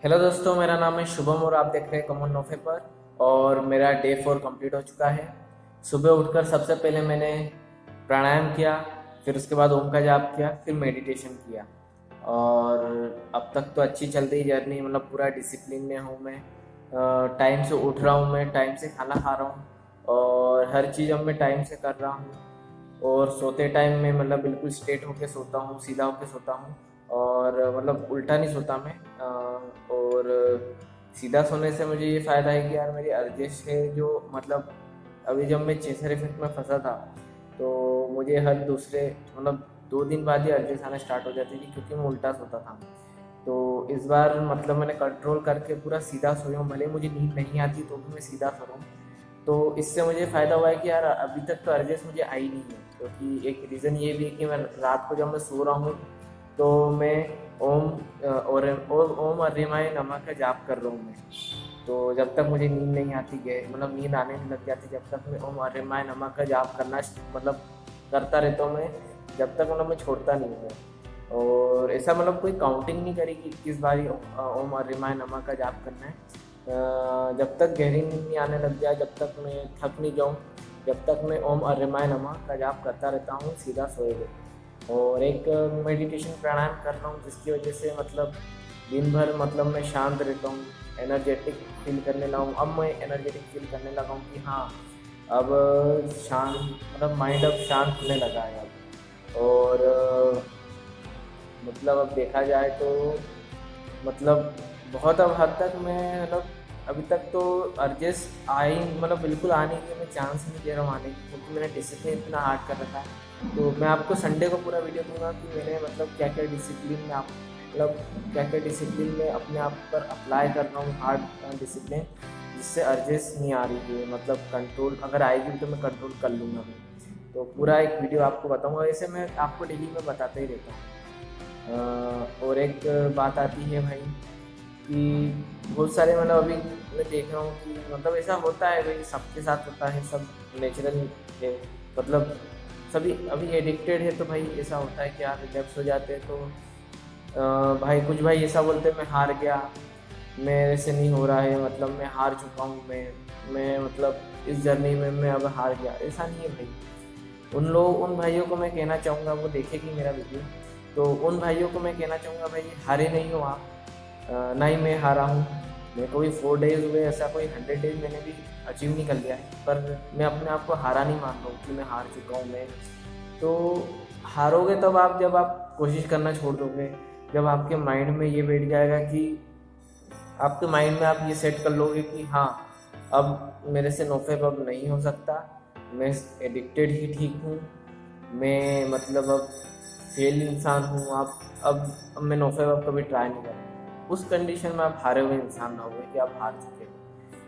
Hello दोस्तों, मेरा नाम है शुभम और आप देख रहे हैं कॉमन नोफे पर। और मेरा डे 4 कंप्लीट हो चुका है। सुबह उठकर सबसे पहले मैंने प्राणायाम किया, फिर उसके बाद ओम का जाप किया, फिर मेडिटेशन किया। और अब तक तो अच्छी चल रही जर्नी, मतलब पूरा डिसिप्लिन में हूँ मैं। टाइम से उठ रहा हूँ, मैं टाइम से खाना खा रहा हूँ और हर चीज़ अब मैं टाइम से कर रहा हूँ। और सोते टाइम में मतलब बिल्कुल स्ट्रेट होके सोता हूँ, सीधा होके सोता हूँ। और मतलब उल्टा नहीं सोता मैं। और सीधा सोने से मुझे ये फ़ायदा है कि यार मेरी अर्जिश है जो मतलब अभी जब मैं चेसर इफेक्ट में फंसा था तो मुझे हर दूसरे मतलब 2 दिन बाद ही अर्जिश आना स्टार्ट हो जाती थी, क्योंकि मैं उल्टा सोता था। तो इस बार मतलब मैंने कंट्रोल करके पूरा सीधा सोया हूँ, भले मुझे नींद नहीं आती तो भी मैं सीधा सो रहा हूँ। तो इससे मुझे फ़ायदा हुआ है कि यार अभी तक तो अर्जेस मुझे आई नहीं है, क्योंकि एक रीज़न ये भी है कि मैं रात को जब मैं सो रहा हूँ तो मैं ओम ओम अर्यमाय नमः का जाप कर रहा हूँ मैं। तो जब तक मुझे नींद नहीं आती है, मतलब नींद आने नहीं लग जाती, जब तक मैं ओम अर्यमाय नमः का जाप करना मतलब करता रहता हूँ मैं, जब तक मतलब मैं छोड़ता नहीं हूँ। और ऐसा मतलब कोई काउंटिंग नहीं करी कि किस बारी ओम अर्यमाय नमः का जाप करना है। जब तक गहरी नींद नहीं आने लग जाए, जब तक मैं थक नहीं जाऊँ, जब तक मैं ओम अर्यमाय नमः का जाप करता रहता हूँ सीधा सोए हुए। और एक मेडिटेशन प्राणायाम कर रहा हूँ, जिसकी वजह से मतलब दिन भर मतलब मैं शांत रहता हूँ, एनर्जेटिक फील करने लगा हूँ। अब मैं एनर्जेटिक फील करने लगा हूँ कि हाँ, अब शांत मतलब माइंड अब शांत होने लगा है अब। और मतलब अब देखा जाए तो मतलब बहुत अब हद तक मैं मतलब अभी तक तो अर्जेस आई मतलब बिल्कुल आने की मैं चांस नहीं दे रहा हूँ आने की, क्योंकि मैंने डिसिप्लिन इतना हार्ड कर रखा है। तो मैं आपको संडे को पूरा वीडियो दूंगा कि मैंने मतलब क्या क्या डिसिप्लिन में आप मतलब क्या क्या डिसिप्लिन में अपने आप पर अप्लाई कर रहा हूँ, हार्ड डिसिप्लिन, जिससे अर्जेस नहीं आ रही है, मतलब कंट्रोल अगर आएगी तो मैं कंट्रोल कर लूँगा मैं। तो पूरा एक वीडियो आपको बताऊँगा, ऐसे मैं आपको डेली में बताता ही रहता हूँ। और एक बात आती है भाई कि बहुत सारे मतलब अभी मैं देख रहा हूँ कि मतलब ऐसा होता है भाई, सबके साथ होता है, सब नेचुरल है। मतलब सभी अभी एडिक्टेड है तो भाई ऐसा होता है कि यार रिलैप्स हो जाते हैं तो भाई कुछ भाई ऐसा बोलते हैं मैं हार गया, मेरे से नहीं हो रहा है, मतलब मैं हार चुका हूँ, मैं मतलब इस जर्नी में मैं अब हार गया। ऐसा नहीं है भाई। उन भाइयों को मैं कहना चाहूँगा, वो देखेगी मेरा वीडियो, तो उन भाइयों को मैं कहना चाहूँगा भाई हारे नहीं हो आप। ना ही मैं हारा हूँ। मेरे को भी 4 डेज़ हुए, ऐसा कोई 100 डेज़ मैंने भी अचीव नहीं कर लिया है, पर मैं अपने आप को हारा नहीं मान रहा हूँ कि मैं हार चुका हूँ मैं। तो हारोगे तब आप जब आप कोशिश करना छोड़ दोगे, जब आपके माइंड में ये बैठ जाएगा कि आपके माइंड में आप ये सेट कर लोगे कि हाँ, अब मेरे से नोफेप अब नहीं हो सकता, मैं एडिक्टेड ही ठीक हूँ, मैं मतलब अब फेल इंसान हूँ। आप अब मैं नोफेप अब कभी ट्राई नहीं करूँगा। उस कंडीशन में आप हारे हुए इंसान ना हुए कि आप हार चुके हो।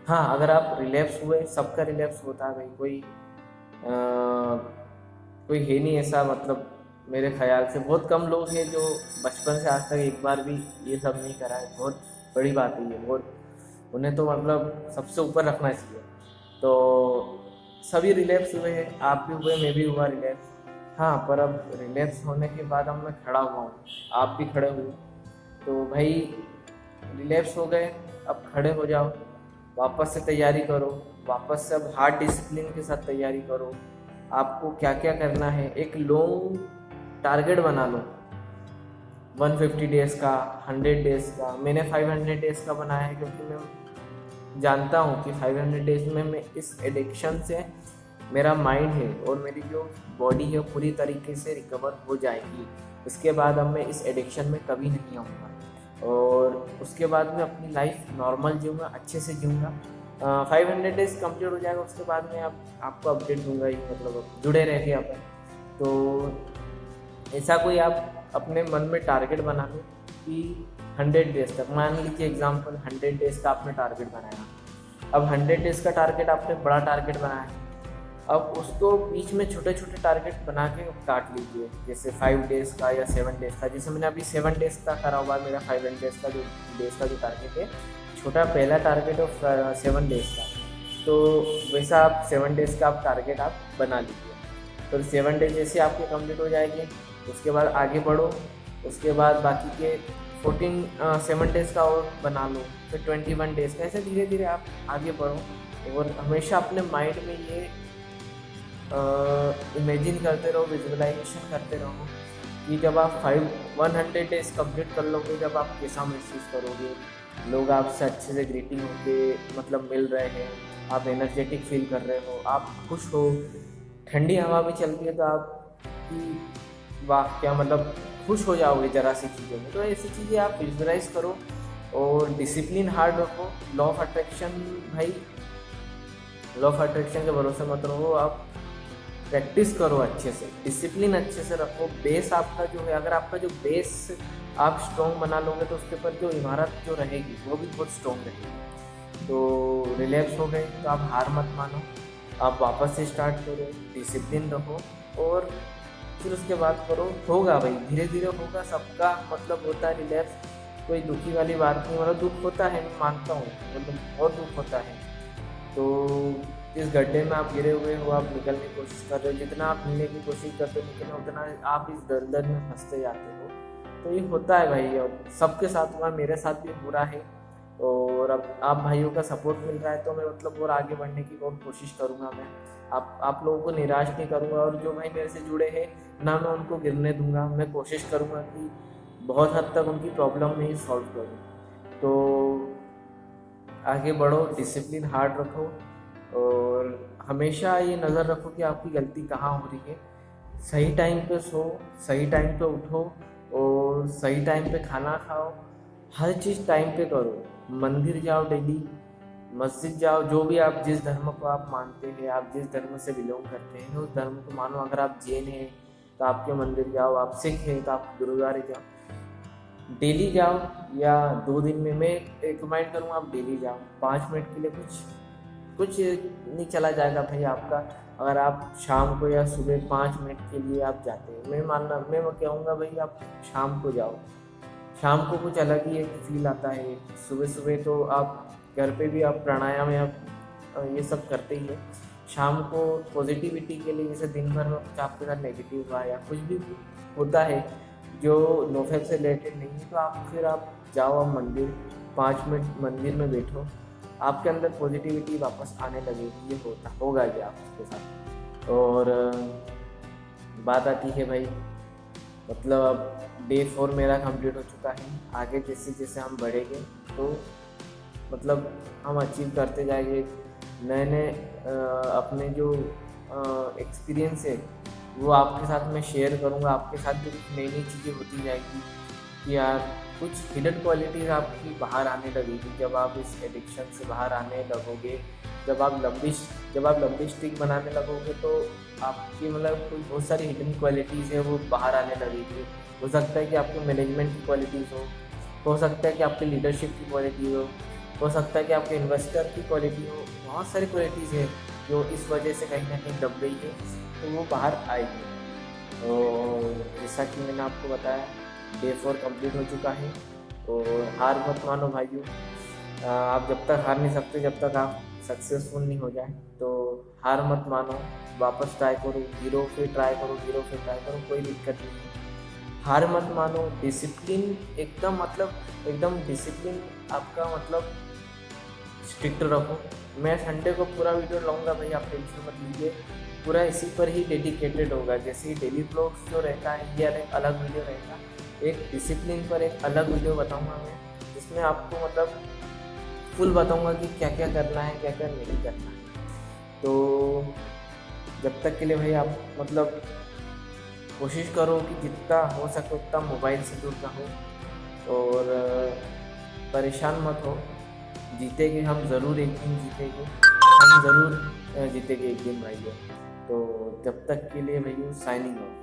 हाँ, अगर आप रिलैप्स हुए, सबका रिलैप्स होता है भाई, कोई है नहीं ऐसा, मतलब मेरे ख्याल से बहुत कम लोग हैं जो बचपन से आज तक एक बार भी ये सब नहीं करा है। बहुत बड़ी बात है ये, बहुत उन्हें तो मतलब सबसे ऊपर रखना चाहिए। तो सभी रिलैप्स हुए हैं, आप भी हुए, मैं भी हुआ रिलैप्स। हाँ, पर अब रिलैप्स होने के बाद अब मैं खड़ा हुआ हूँ, आप भी खड़े हुए। तो भाई रिलैप्स हो गए, अब खड़े हो जाओ, वापस से तैयारी करो, वापस से अब हार्ड डिसिप्लिन के साथ तैयारी करो। आपको क्या क्या करना है, एक लॉन्ग टारगेट बना लो, 150 डेज़ का, 100 डेज़ का। मैंने 500 डेज़ का बनाया है, क्योंकि मैं जानता हूँ कि 500 डेज़ में मैं इस एडिक्शन से मेरा माइंड है और मेरी जो बॉडी है पूरी तरीके से रिकवर हो जाएगी। उसके बाद अब मैं इस एडिक्शन में कभी नहीं आऊँगा और उसके बाद मैं अपनी लाइफ नॉर्मल जीऊँगा, अच्छे से जीऊँगा। 500 डेज़ कंप्लीट हो जाएगा, उसके बाद मैं आपको अपडेट दूंगा ही, मतलब अब जुड़े रह गए अपन। तो ऐसा कोई आप अपने मन में टारगेट बना लो कि 100 डेज़ तक, मान लीजिए एग्जाम्पल 100 डेज़ का आपने टारगेट बनाया। अब 100 डेज़ का टारगेट आपने बड़ा टारगेट बनाया, अब उसको बीच में छोटे छोटे टारगेट बना के काट लीजिए, जैसे 5 डेज़ का या 7 डेज़ का। जैसे मैंने अभी 7 डेज़ का करा हुआ, मेरा 500 का जो डेज़ का जो टारगेट है, छोटा पहला टारगेट ऑफ 7 डेज़ का। तो वैसा आप 7 डेज़ का आप टारगेट आप बना लीजिए। तो 7 डेज जैसे आपके कंप्लीट हो जाएंगे, उसके बाद आगे बढ़ो। उसके बाद बाकी के 7 डेज़ का और बना लो, फिर 21 डेज़ का, ऐसे धीरे धीरे आप आगे बढ़ो। और हमेशा अपने माइंड में ये इमेजिन करते रहो, विजुअलाइजेशन करते रहो कि जब आप 100 डेज़ कंप्लीट कर लोगे, जब आप कैसा महसूस करोगे, लोग आपसे अच्छे से ग्रीटिंग होके मतलब मिल रहे हैं, आप एनर्जेटिक फील कर रहे हो, आप खुश हो, ठंडी हवा भी चलती है तो आप कि वाह क्या मतलब खुश हो जाओगे ज़रा सी चीज़ों में। तो ऐसी चीज़ें आप विजुअलाइज करो और डिसिप्लिन हार्ड रखो। लॉ ऑफ अट्रैक्शन भाई, लॉ ऑफ अट्रैक्शन के भरोसे मत रहो, आप प्रैक्टिस करो अच्छे से, डिसिप्लिन अच्छे से रखो। बेस आपका जो है, अगर आपका जो बेस आप स्ट्रॉन्ग बना लोगे तो उसके ऊपर जो इमारत जो रहेगी वो भी बहुत स्ट्रॉन्ग रहेगी। तो रिलैक्स हो गए तो आप हार मत मानो, आप वापस से स्टार्ट करो, डिसिप्लिन रखो और फिर उसके बाद करो। होगा भाई, धीरे धीरे होगा, सबका मतलब होता है रिलैक्स, कोई दुखी वाली बात नहीं। मतलब दुख होता है, मैं मानता हूँ, मतलब बहुत दुख होता है। तो जिस गड्ढे में आप गिरे हुए हो, आप निकलने की कोशिश कर रहे हो, जितना आप मिलने की कोशिश करते हो निकलने, उतना आप इस दलदल में फंसते जाते हो। तो ये होता है भाई, और सबके साथ हुआ, मेरे साथ भी हो रहा है। और अब आप भाइयों का सपोर्ट मिल रहा है तो मैं मतलब और आगे बढ़ने की बहुत कोशिश करूँगा। मैं आप लोगों को निराश नहीं करूँगा, और जो भाई मेरे से जुड़े हैं ना मैं उनको गिरने दूँगा। मैं कोशिश करूँगा कि बहुत हद तक उनकी प्रॉब्लम में ही सॉल्व करूँ। तो आगे बढ़ो, डिसिप्लिन हार्ड रखो और हमेशा ये नज़र रखो कि आपकी गलती कहाँ हो रही है। सही टाइम पे सो, सही टाइम पे उठो और सही टाइम पे खाना खाओ। हर चीज़ टाइम पे करो। मंदिर जाओ डेली, मस्जिद जाओ, जो भी आप जिस धर्म को आप मानते हैं, आप जिस धर्म से बिलोंग करते हैं उस धर्म को मानो। अगर आप जैन हैं तो आपके मंदिर जाओ, आप सिख हैं तो आप गुरुद्वारे जाओ, डेली जाओ। या 2 दिन में मैं रिकमेंड करूँगा आप डेली जाओ। 5 मिनट के लिए कुछ नहीं चला जाएगा भाई आपका, अगर आप शाम को या सुबह 5 मिनट के लिए आप जाते हैं। मैं कहूँगा भाई आप शाम को जाओ, शाम को कुछ अलग ही एक फील आता है। सुबह सुबह तो आप घर पे भी आप प्राणायाम या ये सब करते ही है। शाम को पॉजिटिविटी के लिए, जैसे दिन भर में कुछ आपके साथ नेगेटिव हुआ या कुछ भी होता है जो नोफेब से रिलेटेड नहीं है, तो आप जाओ, आप मंदिर 5 मिनट मंदिर में बैठो, आपके अंदर पॉजिटिविटी वापस आने लगेगी। ये होगा जी आपके साथ। और बात आती है भाई, मतलब अब डे 4 मेरा कंप्लीट हो चुका है। आगे जैसे जैसे हम बढ़ेंगे तो मतलब हम अचीव करते जाएंगे। नए नए अपने जो एक्सपीरियंस है वो आपके साथ मैं शेयर करूँगा। आपके साथ भी कुछ नई नई चीज़ें होती जाएगी कि यार कुछ हिडन क्वालिटीज़ आपकी बाहर आने लगेगी जब आप इस एडिक्शन से बाहर आने लगोगे। जब आप लंबी स्टिक बनाने लगोगे तो आपकी मतलब कोई बहुत सारी हिडन क्वालिटीज़ है वो बाहर आने लगेगी। हो सकता है कि आपकी मैनेजमेंट की क्वालिटीज़ हो सकता है कि आपकी लीडरशिप की क्वालिटी हो सकता है कि आपके इन्वेस्टर की क्वालिटी हो। बहुत सारी क्वालिटीज़ है जो इस वजह से कहीं ना कहीं दब गई है, तो वो बाहर आएगी। और जैसा कि मैंने आपको बताया, डे 4 कंप्लीट हो चुका है। और हार मत मानो भाइयों, आप जब तक हार नहीं सकते, जब तक आप सक्सेसफुल नहीं हो जाए, तो हार मत मानो, वापस ट्राई करो, ज़ीरो पे ट्राई करो, कोई दिक्कत नहीं है। हार मत मानो, डिसिप्लिन एकदम डिसिप्लिन आपका मतलब स्ट्रिक्ट रखो। मैं संडे को पूरा वीडियो लाऊंगा भाई, आप टेंशन मत लीजिए, पूरा इसी पर ही डेडिकेटेड होगा। जैसे ही डेली ब्लॉग्स जो रहता है ये एक अलग वीडियो रहेगा, एक डिसिप्लिन पर एक अलग वीडियो बताऊंगा मैं, जिसमें आपको मतलब फुल बताऊंगा कि क्या क्या करना है, क्या क्या नहीं करना है। तो जब तक के लिए भाई आप मतलब कोशिश करो कि जितना हो सके उतना मोबाइल से दूर रहो और परेशान मत हो। जीतेंगे हम ज़रूर, एक दिन जीतेंगे हम ज़रूर, जीतेंगे एक दिन भाइयों। तो जब तक के लिए भाइयों साइनिंग ऑफ।